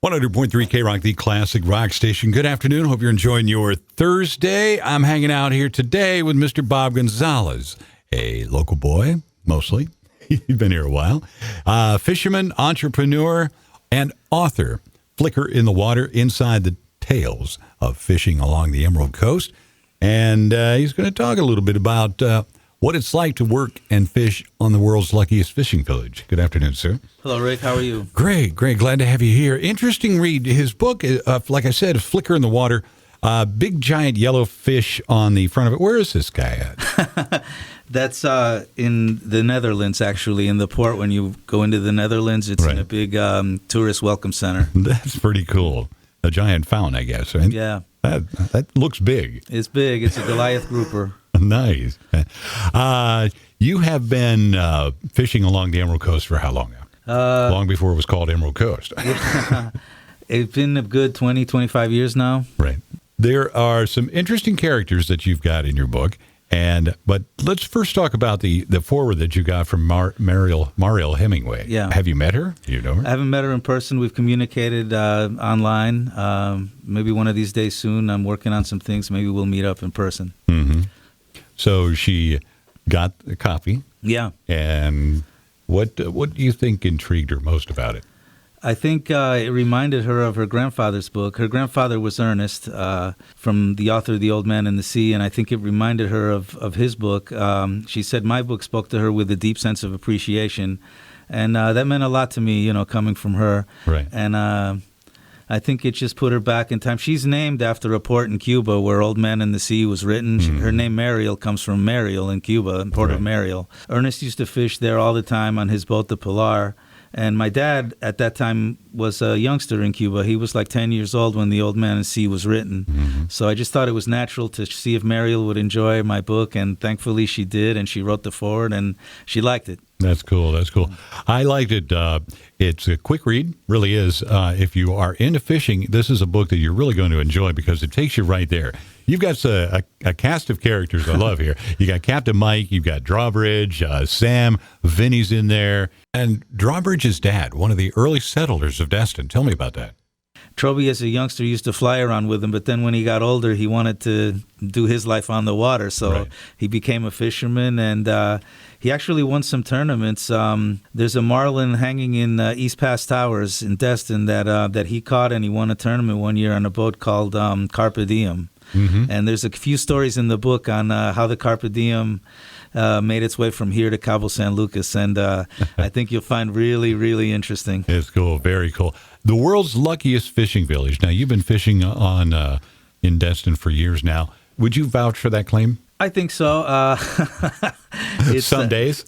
100.3 K-Rock, the classic rock station. Good afternoon. Hope you're enjoying your Thursday. I'm hanging out here today with Mr. Bob Gonzalez, a local boy, mostly. He's been here a while. Fisherman, entrepreneur, and author. Flicker in the Water, Inside the Tales of Fishing Along the Emerald Coast. And he's going to talk a little bit about what it's like to work and fish on the world's luckiest fishing village. Good afternoon, sir. Hello, Rick. How are you? Great. Glad to have you here. Interesting read. His book, like I said, Flicker in the Water, big giant yellow fish on the front of it. Where is this guy at? That's in the Netherlands, actually, in the port. When you go into the Netherlands, it's in a big tourist welcome center. That's pretty cool. A giant fountain, I guess, right? Yeah. That looks big. It's big. It's a Goliath grouper. Nice. You have been fishing along the Emerald Coast for how long now? Long before it was called Emerald Coast. It's been a good 20, 25 years now. Right. There are some interesting characters that you've got in your book. But let's first talk about the foreword that you got from Mariel Hemingway. Yeah. Have you met her? Do you know her? I haven't met her in person. We've communicated online. Maybe one of these days soon. I'm working on some things. Maybe we'll meet up in person. Mm-hmm. So she got a copy. Yeah. And what do you think intrigued her most about it? I think it reminded her of her grandfather's book. Her grandfather was Ernest, from the author of The Old Man and the Sea, and I think it reminded her of his book. She said my book spoke to her with a deep sense of appreciation, and that meant a lot to me, coming from her. Right. And I think it just put her back in time. She's named after a port in Cuba where Old Man and the Sea was written. Mm-hmm. Her name Mariel comes from Mariel in Cuba, in Port of Mariel. Ernest used to fish there all the time on his boat, the Pilar. And my dad, at that time, was a youngster in Cuba. He was like 10 years old when The Old Man and Sea was written. Mm-hmm. So I just thought it was natural to see if Mariel would enjoy my book, and thankfully she did, and she wrote the foreword, and she liked it. That's cool. I liked it. It's a quick read, really is. If you are into fishing, this is a book that you're really going to enjoy because it takes you right there. You've got a cast of characters I love here. You got Captain Mike, you've got Drawbridge, Sam, Vinny's in there, and Drawbridge's dad, one of the early settlers of Destin. Tell me about that. Troby, as a youngster, used to fly around with him, but then when he got older, he wanted to do his life on the water, so he became a fisherman, and he actually won some tournaments. There's a marlin hanging in East Pass Towers in Destin that he caught, and he won a tournament one year on a boat called Carpe Diem. Mm-hmm. And there's a few stories in the book on how the Carpe Diem made its way from here to Cabo San Lucas, and I think you'll find really, really interesting. It's cool, very cool. The world's luckiest fishing village. Now, you've been fishing in Destin for years now. Would you vouch for that claim? I think so. Some days.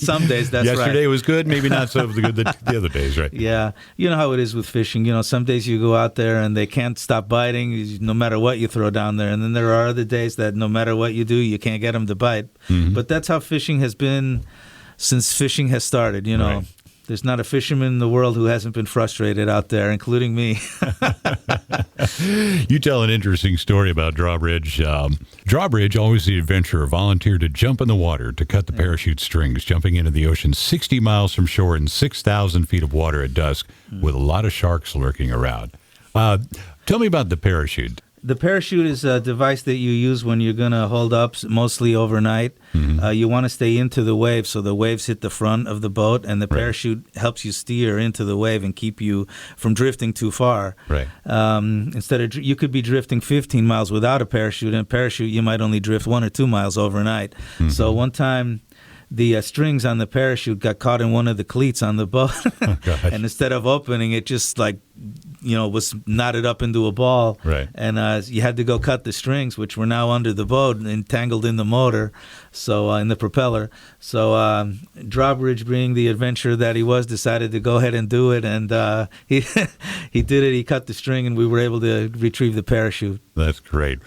Some days, that's right. Yesterday was good, maybe not so good the other days, right? Yeah. You know how it is with fishing. Some days you go out there and they can't stop biting no matter what you throw down there. And then there are other days that no matter what you do, you can't get them to bite. Mm-hmm. But that's how fishing has been since fishing has started, Right. There's not a fisherman in the world who hasn't been frustrated out there, including me. You tell an interesting story about Drawbridge. Drawbridge, always the adventurer, volunteered to jump in the water to cut the parachute strings, jumping into the ocean 60 miles from shore in 6,000 feet of water at dusk with a lot of sharks lurking around. Tell me about the parachute. The parachute is a device that you use when you're going to hold up, mostly overnight. Mm-hmm. You want to stay into the wave, so the waves hit the front of the boat, and the parachute helps you steer into the wave and keep you from drifting too far. Right. You could be drifting 15 miles without a parachute, and a parachute you might only drift 1 or 2 miles overnight. Mm-hmm. So one time, the strings on the parachute got caught in one of the cleats on the boat, and instead of opening, it just was knotted up into a ball. Right. And you had to go cut the strings, which were now under the boat and entangled in the motor, so in the propeller. So Drawbridge, being the adventurer that he was, decided to go ahead and do it, and he did it. He cut the string, and we were able to retrieve the parachute. That's great.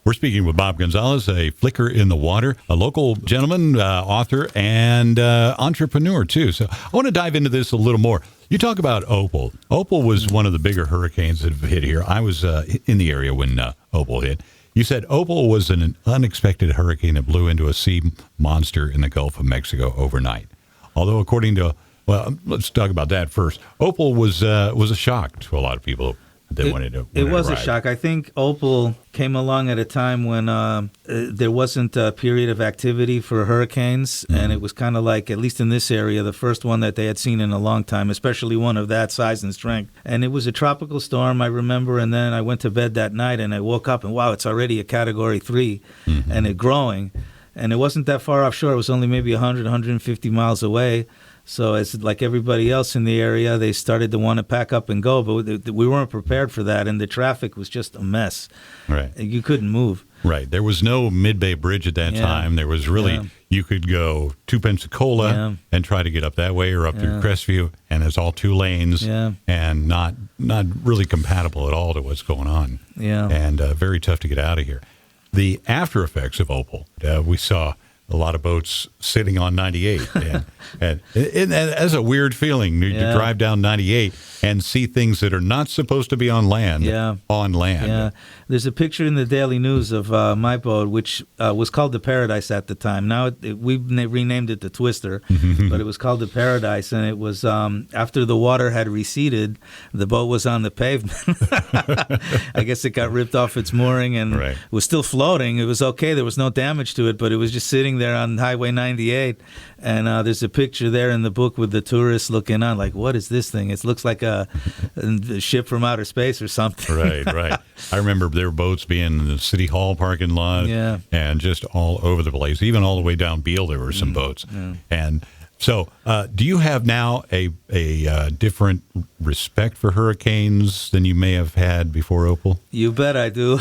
We're speaking with Bob Gonzalez, a Flicker in the Water, a local gentleman, author, and entrepreneur, too. So I want to dive into this a little more. You talk about Opal. Opal was one of the bigger hurricanes that have hit here. I was in the area when Opal hit. You said Opal was an unexpected hurricane that blew into a sea monster in the Gulf of Mexico overnight. Although, according to Well, let's talk about that first. Opal was a shock to a lot of people. It was a shock. I think Opal came along at a time when there wasn't a period of activity for hurricanes, and it was kind of like, at least in this area, the first one that they had seen in a long time, especially one of that size and strength. And it was a tropical storm, I remember, and then I went to bed that night, and I woke up, and wow, it's already a Category 3, and it growing. And it wasn't that far offshore. It was only maybe 100, 150 miles away. So it's like everybody else in the area, they started to want to pack up and go, but we weren't prepared for that, and the traffic was just a mess. Right. You couldn't move. Right. There was no Mid-Bay Bridge at that time. There was really, you could go to Pensacola and try to get up that way or up to Crestview, and it's all 2 lanes and not really compatible at all to what's going on. Yeah. And very tough to get out of here. The after effects of Opal, we saw a lot of boats sitting on 98. And that's a weird feeling. You drive down 98 and see things that are not supposed to be on land, on land. Yeah. There's a picture in the Daily News of my boat, which was called the Paradise at the time. Now we renamed it the Twister, but it was called the Paradise, and it was after the water had receded, the boat was on the pavement. I guess it got ripped off its mooring and was still floating. It was okay. There was no damage to it, but it was just sitting there on Highway 98. And there's a picture there in the book with the tourists looking on, like, what is this thing? It looks like a ship from outer space or something. Right. I remember there were boats being in the City Hall parking lot and just all over the place. Even all the way down Beale, there were some boats. And so do you have now a different respect for hurricanes than you may have had before Opal? You bet I do.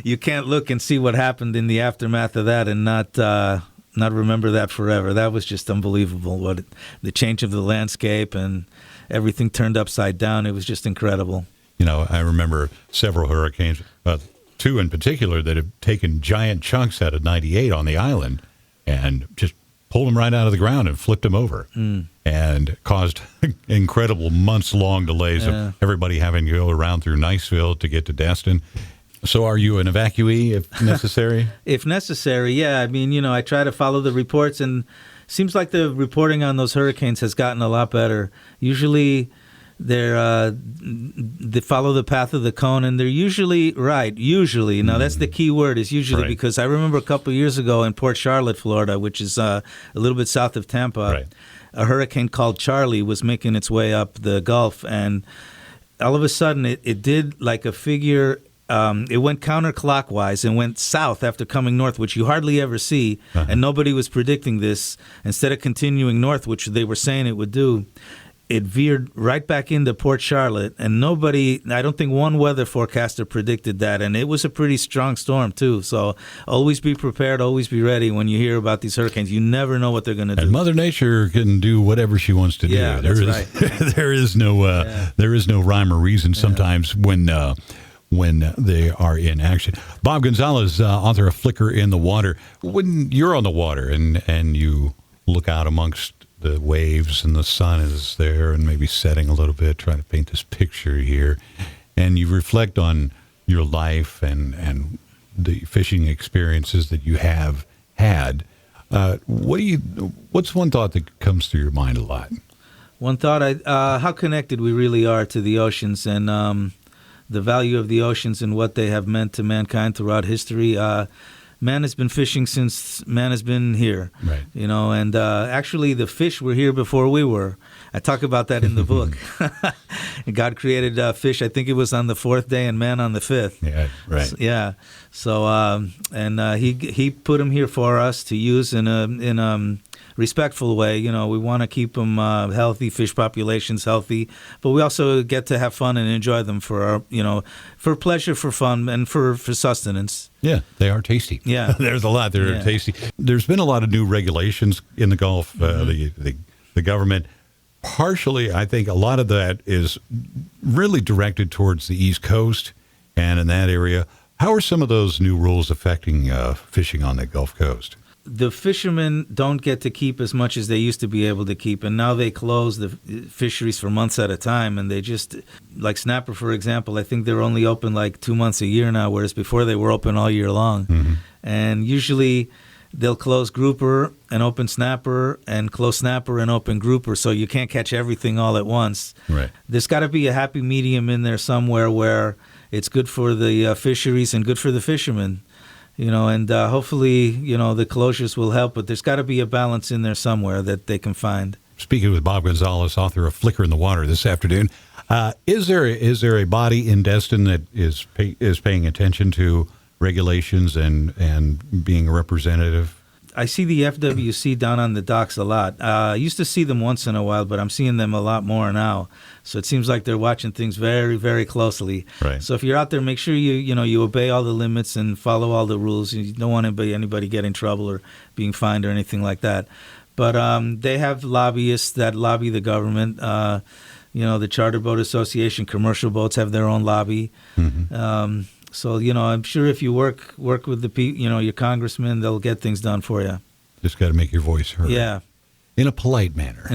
You can't look and see what happened in the aftermath of that and not remember that forever. That was just unbelievable. The change of the landscape and everything turned upside down. It was just incredible. You know, I remember several hurricanes, 2 in particular, that have taken giant chunks out of 98 on the island and just pulled them right out of the ground and flipped them over and caused incredible months-long delays of everybody having to go around through Niceville to get to Destin. So are you an evacuee if necessary? If necessary, yeah. I mean, I try to follow the reports, and seems like the reporting on those hurricanes has gotten a lot better. Usually they follow the path of the cone, and they're usually right. Usually. Now, that's the key word, is usually, because I remember a couple of years ago in Port Charlotte, Florida, which is a little bit south of Tampa, a hurricane called Charlie was making its way up the Gulf, and all of a sudden it did like a figure. It went counterclockwise and went south after coming north, which you hardly ever see, and nobody was predicting this. Instead of continuing north, which they were saying it would do, it veered right back into Port Charlotte, and I don't think one weather forecaster predicted that, and it was a pretty strong storm, too. So always be prepared, always be ready when you hear about these hurricanes. You never know what they're going to do. And Mother Nature can do whatever she wants to do. Yeah, that's right. There is no rhyme or reason sometimes when they are in action. Bob Gonzalez, author of Flicker in the Water. When you're on the water and you look out amongst the waves and the sun is there and maybe setting a little bit, trying to paint this picture here, and you reflect on your life and the fishing experiences that you have had, what's one thought that comes through your mind a lot? One thought, how connected we really are to the oceans, and the value of the oceans and what they have meant to mankind throughout history. Man has been fishing since man has been here, and actually the fish were here before we were. I talk about that in the book. God created fish, I think it was on the 4th day, and man on the 5th. Yeah, right. So he put them here for us to use in a respectful way. We want to keep them healthy, fish populations healthy, but we also get to have fun and enjoy them for our, for pleasure, for fun, and for sustenance. Yeah, they are tasty. Yeah. There's a lot that are tasty. There's been a lot of new regulations in the Gulf. The government, partially, I think a lot of that is really directed towards the East Coast and in that area. How are some of those new rules affecting fishing on the Gulf Coast? The fishermen don't get to keep as much as they used to be able to keep, and now they close the fisheries for months at a time, and they just, like snapper, for example, I think they're only open like 2 months a year now, whereas before they were open all year long. And usually they'll close grouper and open snapper and close snapper and open grouper, so you can't catch everything all at once. Right. There's got to be a happy medium in there somewhere where it's good for the fisheries and good for the fishermen, and hopefully, the closures will help, but there's got to be a balance in there somewhere that they can find. Speaking with Bob Gonzalez, author of Flicker in the Water this afternoon, is there a body in Destin that is paying attention to regulations and being a representative? I see the FWC down on the docks a lot. I used to see them once in a while, but I'm seeing them a lot more now. So it seems like they're watching things very, very closely. Right. So if you're out there, make sure you obey all the limits and follow all the rules. You don't want anybody get in trouble or being fined or anything like that. But they have lobbyists that lobby the government. The Charter Boat Association, commercial boats have their own lobby. Mm-hmm. So, I'm sure if you work with the your congressman, they'll get things done for you. Just got to make your voice heard. Yeah. In a polite manner.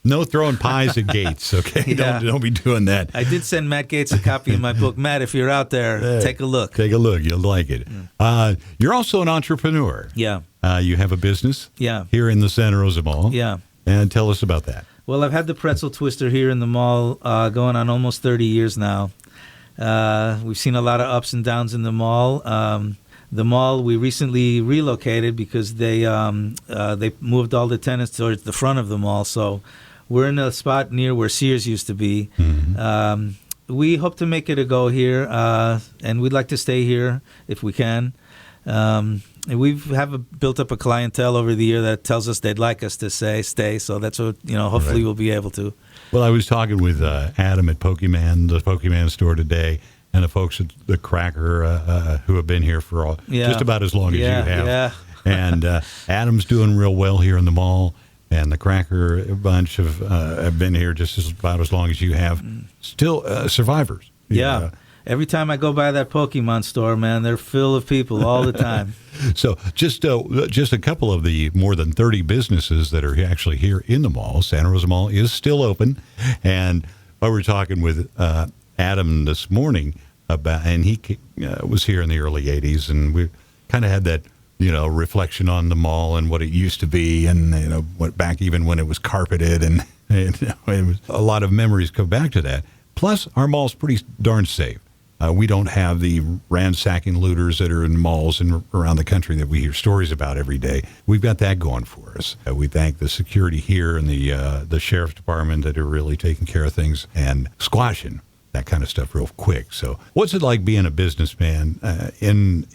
No throwing pies at Gates, okay? Yeah. Don't be doing that. I did send Matt Gates a copy of my book. Matt, if you're out there, take a look. Take a look. You'll like it. You're also an entrepreneur. Yeah. You have a business here in the Santa Rosa Mall. Yeah. And tell us about that. Well, I've had the pretzel twister here in the mall going on almost 30 years now. We've seen a lot of ups and downs in the mall. The mall, we recently relocated because they moved all the tenants towards the front of the mall. So we're in a spot near where Sears used to be. Mm-hmm. We hope to make it a go here, and we'd like to stay here if we can. And we've built up a clientele over the year that tells us they'd like us to stay. So that's what, hopefully Right. we'll be able to. Well, I was talking with Adam at the Pokemon store today, and the folks at the Cracker who have been here for just about as long as you have. Yeah. And Adam's doing real well here in the mall, and the Cracker bunch have been here just about as long as you have. Still survivors. Yeah. Every time I go by that Pokemon store, man, they're full of people all the time. So just a couple of the more than 30 businesses that are actually here in the mall. Santa Rosa Mall is still open. And I were talking with Adam this morning and he was here in the early 80s, and we kind of had that, reflection on the mall and what it used to be, and, what back even when it was carpeted, and it was a lot of memories come back to that. Plus, our mall's pretty darn safe. We don't have the ransacking looters that are in malls and around the country that we hear stories about every day. We've got that going for us. We thank the security here and the sheriff's department that are really taking care of things and squashing that kind of stuff real quick. So what's it like being a businessman in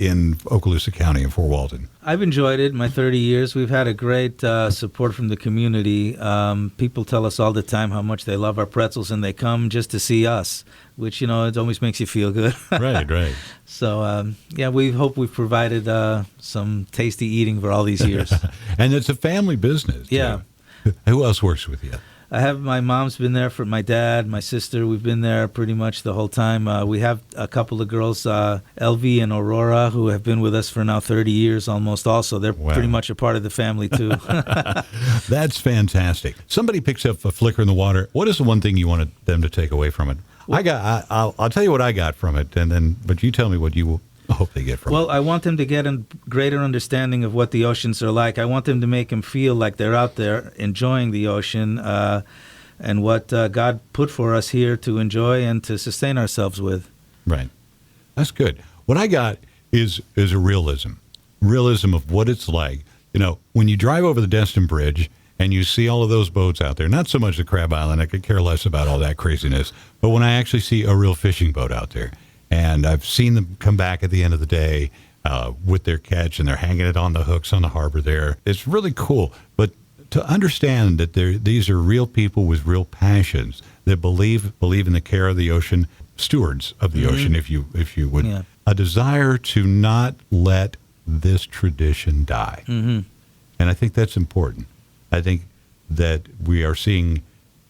Okaloosa County in Fort Walton? I've enjoyed it. My 30 years, we've had a great support from the community. People tell us all the time how much they love our pretzels, and they come just to see us, which, it always makes you feel good. Right. So, we hope we've provided some tasty eating for all these years. And it's a family business. Yeah. Who else works with you? I have my mom's been there for my dad, my sister. We've been there pretty much the whole time. We have a couple of girls, Elvie and Aurora, who have been with us for now 30 years almost also. They're pretty much a part of the family, too. That's fantastic. Somebody picks up a Flicker in the Water. What is the one thing you wanted them to take away from it? I'll tell you what I got from it, but you tell me what you hope they get from it. Well, I want them to get a greater understanding of what the oceans are like. I want them to make them feel like they're out there enjoying the ocean and what God put for us here to enjoy and to sustain ourselves with. Right. That's good. What I got is a realism of what it's like. When you drive over the Destin Bridge and you see all of those boats out there, not so much the Crab Island, I could care less about all that craziness, but when I actually see a real fishing boat out there, and I've seen them come back at the end of the day with their catch, and they're hanging it on the hooks on the harbor there. It's really cool. But to understand that these are real people with real passions that believe in the care of the ocean, stewards of the ocean, if you would, a desire to not let this tradition die. Mm-hmm. And I think that's important. I think that we are seeing,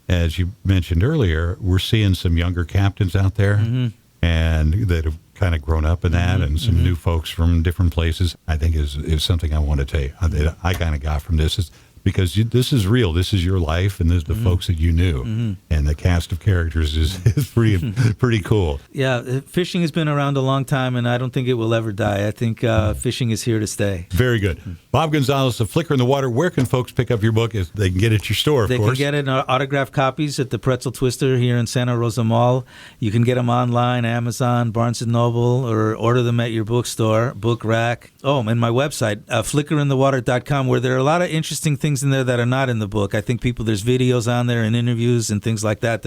as you mentioned earlier, we're seeing some younger captains out there. Mm-hmm. And that have kind of grown up in that, and some new folks from different places. I think is something I want to tell you that I kind of got from this, is because this is real. This is your life, and this is the folks that you knew, and the cast of characters is pretty cool. Yeah, fishing has been around a long time, and I don't think it will ever die. I think fishing is here to stay. Very good. Bob Gonzalez, A Flicker in the Water. Where can folks pick up your book? If they can get it at your store, of course. They can get it in autographed copies at the Pretzel Twister here in Santa Rosa Mall. You can get them online, Amazon, Barnes & Noble, or order them at your bookstore, Book Rack. Oh, and my website, flickerinthewater.com, where there are a lot of interesting things in there that are not in the book. I think there's videos on there and interviews and things like that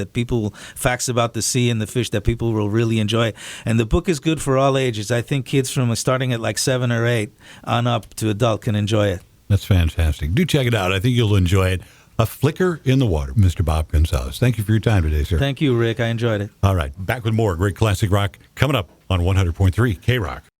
facts about the sea and the fish that people will really enjoy. And the book is good for all ages. I think kids from starting at like 7 or 8 on up to adult can enjoy it. That's fantastic. Do check it out. I think you'll enjoy it. A Flicker in the Water, Mr. Bob Gonzalez. Thank you for your time today, sir. Thank you, Rick. I enjoyed it. All right. Back with more great classic rock coming up on 100.3 K-Rock.